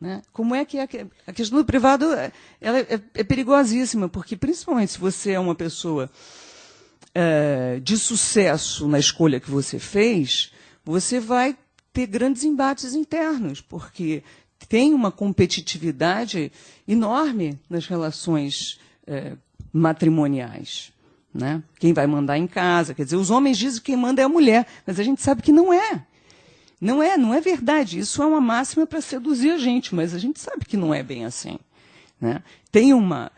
Né? Como é que a questão do privado ela é perigosíssima, porque, principalmente, se você é uma pessoa de sucesso na escolha que você fez, você vai ter grandes embates internos, porque tem uma competitividade enorme nas relações matrimoniais. Né? Quem vai mandar em casa, quer dizer, os homens dizem que quem manda é a mulher, mas a gente sabe que não é. Não é verdade. Isso é uma máxima para seduzir a gente, mas a gente sabe que não é bem assim. Né? Tem uma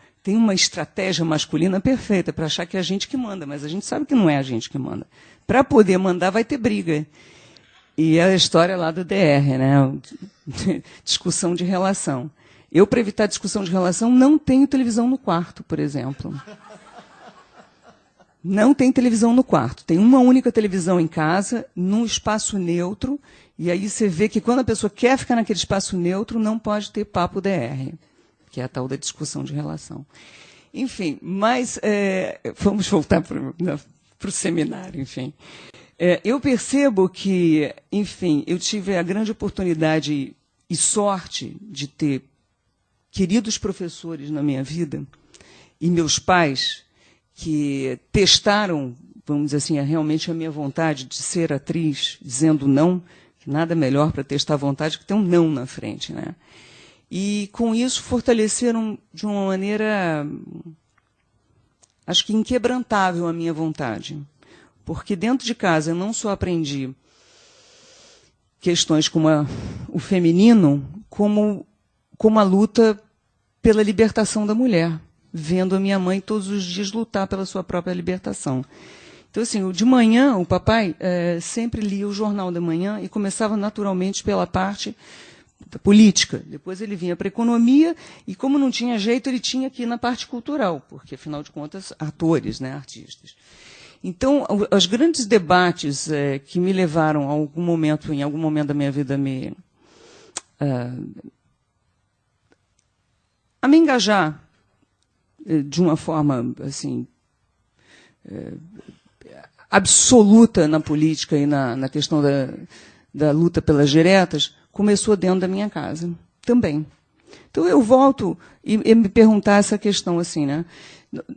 estratégia masculina perfeita para achar que é a gente que manda, mas a gente sabe que não é a gente que manda. Para poder mandar, vai ter briga. E é a história lá do DR, né? Discussão de relação. Eu, para evitar discussão de relação, não tenho televisão no quarto, por exemplo. Não tem televisão no quarto. Tem uma única televisão em casa, num espaço neutro, e aí você vê que quando a pessoa quer ficar naquele espaço neutro, não pode ter papo DR, que é a tal da discussão de relação. Enfim, mas vamos voltar para o seminário, enfim. Eu percebo que, enfim, eu tive a grande oportunidade e sorte de ter queridos professores na minha vida, e meus pais, que testaram, vamos dizer assim, realmente a minha vontade de ser atriz, dizendo não, que nada melhor para testar a vontade que ter um não na frente. Né? E, com isso, fortaleceram de uma maneira, acho que inquebrantável, a minha vontade. Porque dentro de casa eu não só aprendi questões como o feminino, como a luta pela libertação da mulher, vendo a minha mãe todos os dias lutar pela sua própria libertação. Então, assim, de manhã, o papai sempre lia o Jornal da Manhã e começava naturalmente pela parte da política. Depois ele vinha para a economia e, como não tinha jeito, ele tinha que ir na parte cultural, porque, afinal de contas, atores, né, artistas. Então, os grandes debates que me levaram em algum momento da minha vida, a me engajar de uma forma assim, absoluta na política e na questão da luta pelas diretas, começou dentro da minha casa também. Então, eu volto e me perguntar essa questão assim, né?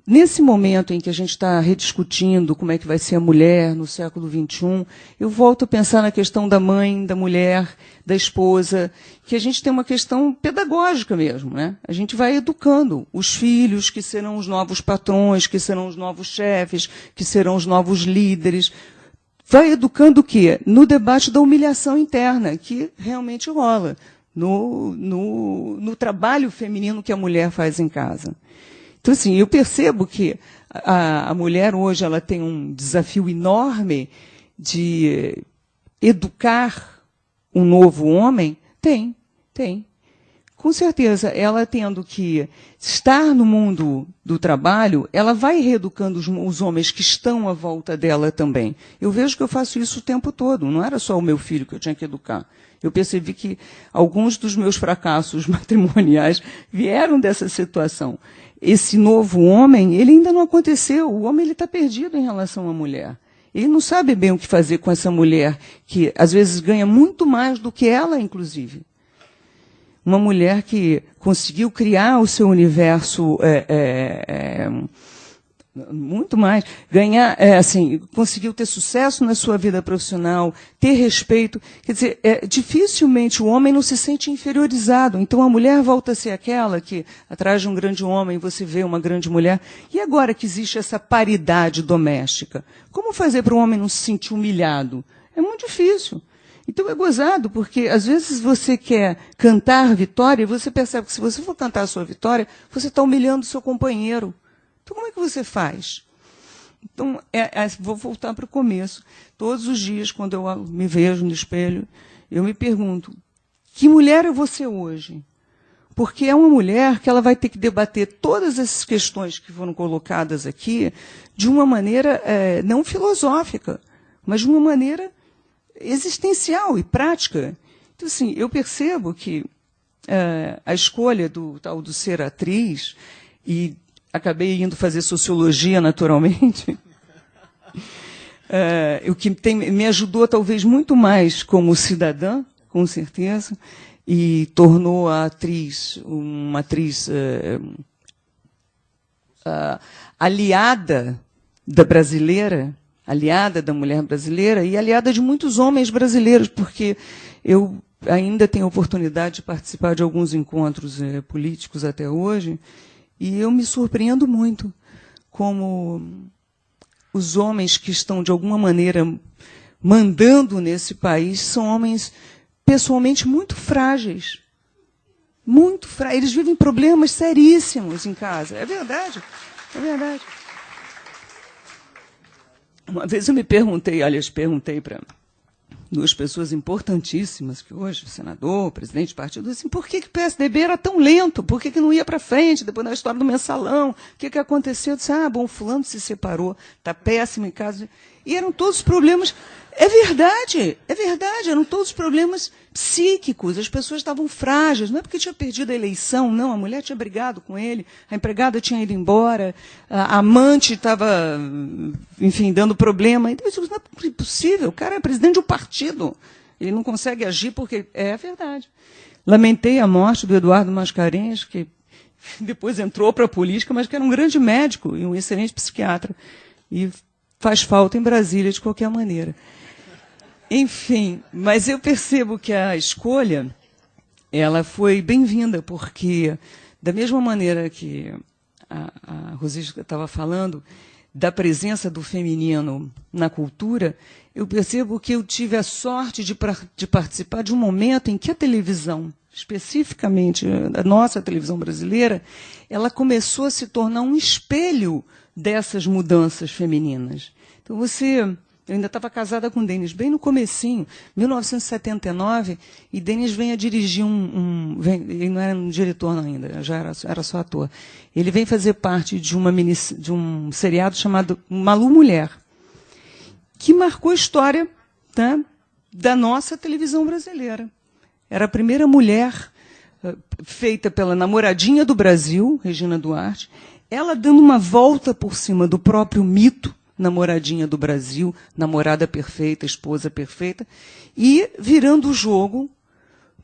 Nesse momento em que a gente está rediscutindo como é que vai ser a mulher no século XXI, eu volto a pensar na questão da mãe, da mulher, da esposa, que a gente tem uma questão pedagógica mesmo. Né? A gente vai educando os filhos, que serão os novos patrões, que serão os novos chefes, que serão os novos líderes. Vai educando o quê? No debate da humilhação interna, que realmente rola, no trabalho feminino que a mulher faz em casa. Então, assim, eu percebo que a mulher hoje ela tem um desafio enorme de educar um novo homem. Tem. Com certeza, ela tendo que estar no mundo do trabalho, ela vai reeducando os homens que estão à volta dela também. Eu vejo que eu faço isso o tempo todo. Não era só o meu filho que eu tinha que educar. Eu percebi que alguns dos meus fracassos matrimoniais vieram dessa situação. Esse novo homem, ele ainda não aconteceu. O homem está perdido em relação à mulher. Ele não sabe bem o que fazer com essa mulher, que às vezes ganha muito mais do que ela, inclusive. Uma mulher que conseguiu criar o seu universo muito mais, ganhar, conseguiu ter sucesso na sua vida profissional, ter respeito. Quer dizer, dificilmente o homem não se sente inferiorizado. Então a mulher volta a ser aquela que, atrás de um grande homem, você vê uma grande mulher. E agora que existe essa paridade doméstica, como fazer para o homem não se sentir humilhado? É muito difícil. Então é gozado, porque às vezes você quer cantar vitória e você percebe que se você for cantar a sua vitória, você está humilhando o seu companheiro. Então, como é que você faz? Então, vou voltar para o começo. Todos os dias, quando eu me vejo no espelho, eu me pergunto, que mulher é você hoje? Porque é uma mulher que ela vai ter que debater todas essas questões que foram colocadas aqui de uma maneira não filosófica, mas de uma maneira existencial e prática. Então, assim, eu percebo que a escolha do ser atriz e acabei indo fazer sociologia, naturalmente, o que me ajudou talvez muito mais como cidadã, com certeza, e tornou a atriz uma atriz aliada da brasileira, aliada da mulher brasileira e aliada de muitos homens brasileiros, porque eu ainda tenho a oportunidade de participar de alguns encontros políticos até hoje, e eu me surpreendo muito como os homens que estão, de alguma maneira, mandando nesse país são homens pessoalmente muito frágeis. Muito frágeis. Eles vivem problemas seríssimos em casa. É verdade. É verdade. Uma vez eu me perguntei, aliás, perguntei para duas pessoas importantíssimas, que hoje, o senador, o presidente do partido, assim, por que o PSDB era tão lento? Por que não ia para frente, depois da história do mensalão? O que aconteceu? Eu disse, bom, fulano se separou, está péssimo em casa. E eram todos problemas... É verdade, eram todos problemas psíquicos, as pessoas estavam frágeis, não é porque tinha perdido a eleição, não, a mulher tinha brigado com ele, a empregada tinha ido embora, a amante estava, enfim, dando problema. Então, isso não é possível, o cara é presidente de um partido, ele não consegue agir porque... É verdade. Lamentei a morte do Eduardo Mascarenhas, que depois entrou para a política, mas que era um grande médico e um excelente psiquiatra, e faz falta em Brasília de qualquer maneira. Enfim, mas eu percebo que a escolha ela foi bem-vinda, porque, da mesma maneira que a Rosisca estava falando, da presença do feminino na cultura, eu percebo que eu tive a sorte de participar de um momento em que a televisão, especificamente a nossa televisão brasileira, ela começou a se tornar um espelho dessas mudanças femininas. Então, eu ainda estava casada com o Denis, bem no comecinho, 1979, e Denis vem a dirigir ele não era um diretor não, ainda, já era só ator. Ele vem fazer parte de um seriado chamado Malu Mulher, que marcou a história, tá, da nossa televisão brasileira. Era a primeira mulher feita pela namoradinha do Brasil, Regina Duarte, ela dando uma volta por cima do próprio mito, namoradinha do Brasil, namorada perfeita, esposa perfeita, e virando o jogo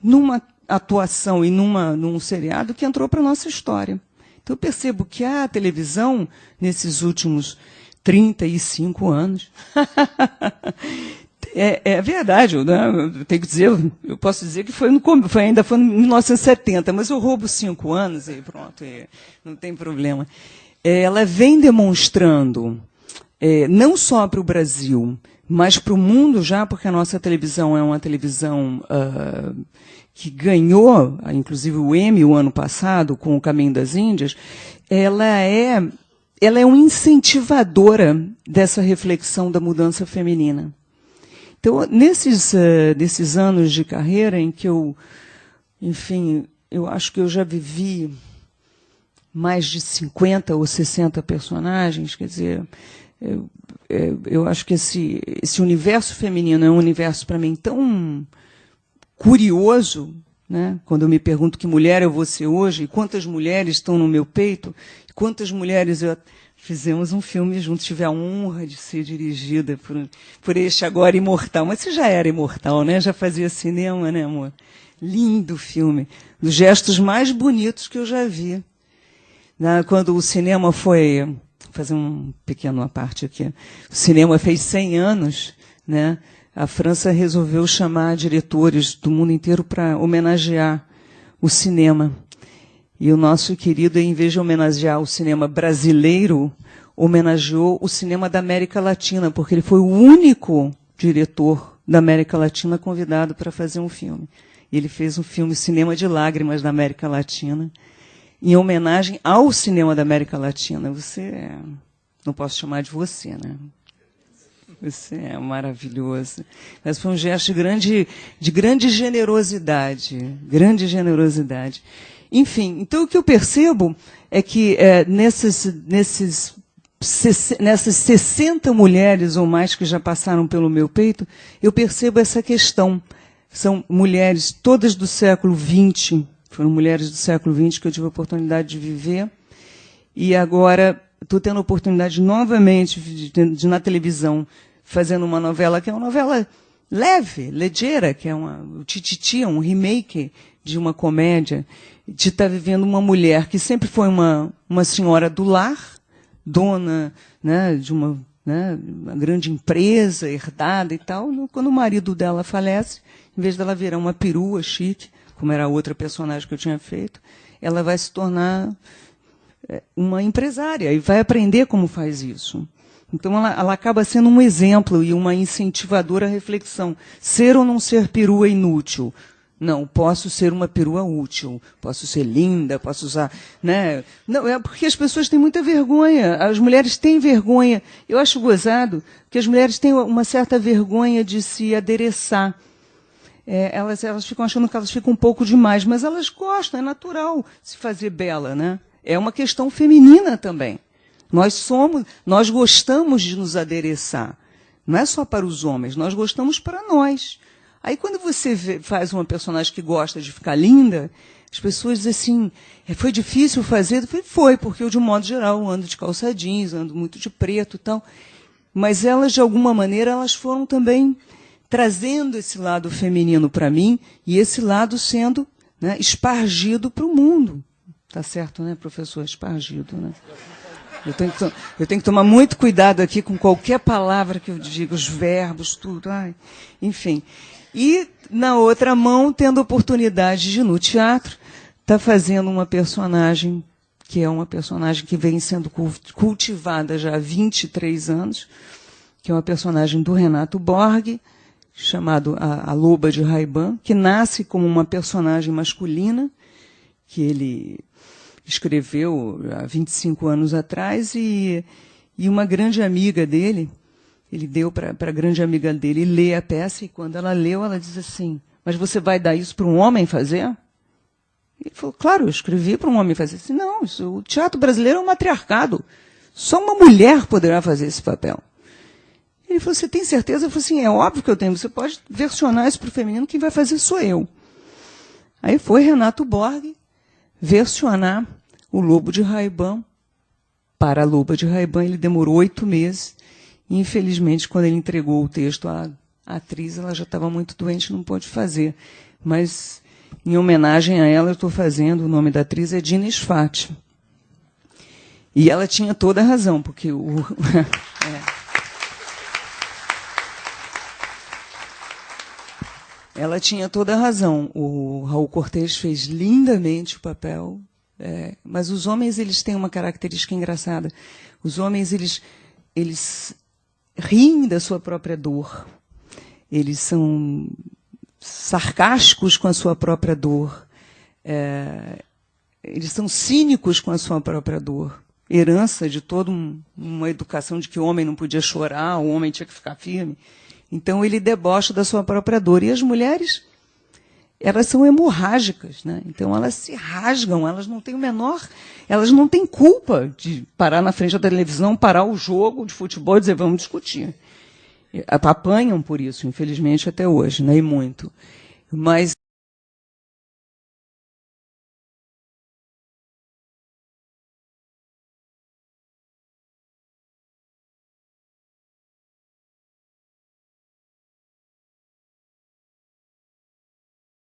numa atuação e num seriado que entrou para a nossa história. Então, eu percebo que a televisão, nesses últimos 35 anos, é verdade, né? Eu tenho que dizer, eu posso dizer que ainda foi em 1970, mas eu roubo 5 anos e pronto, não tem problema. Ela vem demonstrando, não só para o Brasil, mas para o mundo já, porque a nossa televisão é uma televisão que ganhou, inclusive o Emmy o ano passado, com o Caminho das Índias, ela é uma incentivadora dessa reflexão da mudança feminina. Então, nesses anos de carreira em que eu acho que eu já vivi mais de 50 ou 60 personagens, quer dizer, eu acho que esse universo feminino é um universo, para mim, tão curioso, né? Quando eu me pergunto que mulher eu vou ser hoje, e quantas mulheres estão no meu peito, e quantas mulheres fizemos um filme juntos, tive a honra de ser dirigida por este agora imortal. Mas você já era imortal, né? Já fazia cinema, né, amor? Lindo filme. Dos gestos mais bonitos que eu já vi. Quando o cinema foi... Vou fazer um pequeno à parte aqui. O cinema fez 100 anos, né? A França resolveu chamar diretores do mundo inteiro para homenagear o cinema. E o nosso querido, em vez de homenagear o cinema brasileiro, homenageou o cinema da América Latina, porque ele foi o único diretor da América Latina convidado para fazer um filme. E ele fez um filme Cinema de Lágrimas da América Latina, em homenagem ao cinema da América Latina. Não posso chamar de você, né? Você é maravilhoso. Mas foi um gesto de grande generosidade. Grande generosidade. Enfim, então o que eu percebo é que nessas 60 mulheres ou mais que já passaram pelo meu peito, eu percebo essa questão. São mulheres todas do século XX, foram mulheres do século XX que eu tive a oportunidade de viver, e agora estou tendo a oportunidade novamente de na televisão, fazendo uma novela que é uma novela leve, ligeira, que é o Tititi, um remake de uma comédia, de estar vivendo uma mulher que sempre foi uma senhora do lar, dona, né, de uma grande empresa, herdada e tal. Quando o marido dela falece, em vez dela virar uma perua chique, como era a outra personagem que eu tinha feito, ela vai se tornar uma empresária e vai aprender como faz isso. Então, ela acaba sendo um exemplo e uma incentivadora à reflexão. Ser ou não ser perua inútil? Não, posso ser uma perua útil, posso ser linda, posso usar... Né? Não, é porque as pessoas têm muita vergonha, as mulheres têm vergonha. Eu acho gozado que as mulheres têm uma certa vergonha de se adereçar. Elas ficam achando que elas ficam um pouco demais, mas elas gostam, é natural se fazer bela, né? É uma questão feminina também. Nós gostamos de nos adereçar. Não é só para os homens, nós gostamos para nós. Aí, quando você faz uma personagem que gosta de ficar linda, as pessoas dizem assim, foi difícil fazer? Foi, porque eu, de um modo geral, ando de calça jeans, ando muito de preto e tal. Mas elas, de alguma maneira, elas foram também trazendo esse lado feminino para mim e esse lado sendo, né, espargido para o mundo. Tá certo, né, professor? Espargido, né? Eu tenho que tomar muito cuidado aqui com qualquer palavra que eu diga, os verbos, tudo. Ai, enfim. E, na outra mão, tendo a oportunidade de, no teatro, estar fazendo uma personagem, que é uma personagem que vem sendo cultivada já há 23 anos, que é uma personagem do Renato Borg, chamado a Loba de Ray-Ban, que nasce como uma personagem masculina, que ele escreveu há 25 anos atrás, e uma grande amiga dele, ele deu para a grande amiga dele ler a peça, e quando ela leu, ela diz assim, mas você vai dar isso para um homem fazer? Ele falou, claro, eu escrevi para um homem fazer. Disse, não, o teatro brasileiro é um matriarcado. Só uma mulher poderá fazer esse papel. Ele falou, você tem certeza? Eu falei assim, é óbvio que eu tenho. Você pode versionar isso para o feminino, quem vai fazer sou eu. Aí foi Renato Borg versionar o Lobo de Ray-Ban para a Loba de Ray-Ban. Ele demorou 8 meses. E, infelizmente, quando ele entregou o texto à atriz, ela já estava muito doente, não pôde fazer. Mas, em homenagem a ela, eu estou fazendo, o nome da atriz é Dina Sfati. E ela tinha toda a razão, porque ela tinha toda a razão. O Raul Cortez fez lindamente o papel, mas os homens eles têm uma característica engraçada. Os homens eles riem da sua própria dor. Eles são sarcásticos com a sua própria dor. Eles são cínicos com a sua própria dor. Herança de toda uma educação de que o homem não podia chorar, o homem tinha que ficar firme. Então, ele debocha da sua própria dor. E as mulheres, elas são hemorrágicas, né? Então, elas se rasgam, elas não têm elas não têm culpa de parar na frente da televisão, parar o jogo de futebol e dizer, vamos discutir. Apanham por isso, infelizmente, até hoje, né? E muito. Mas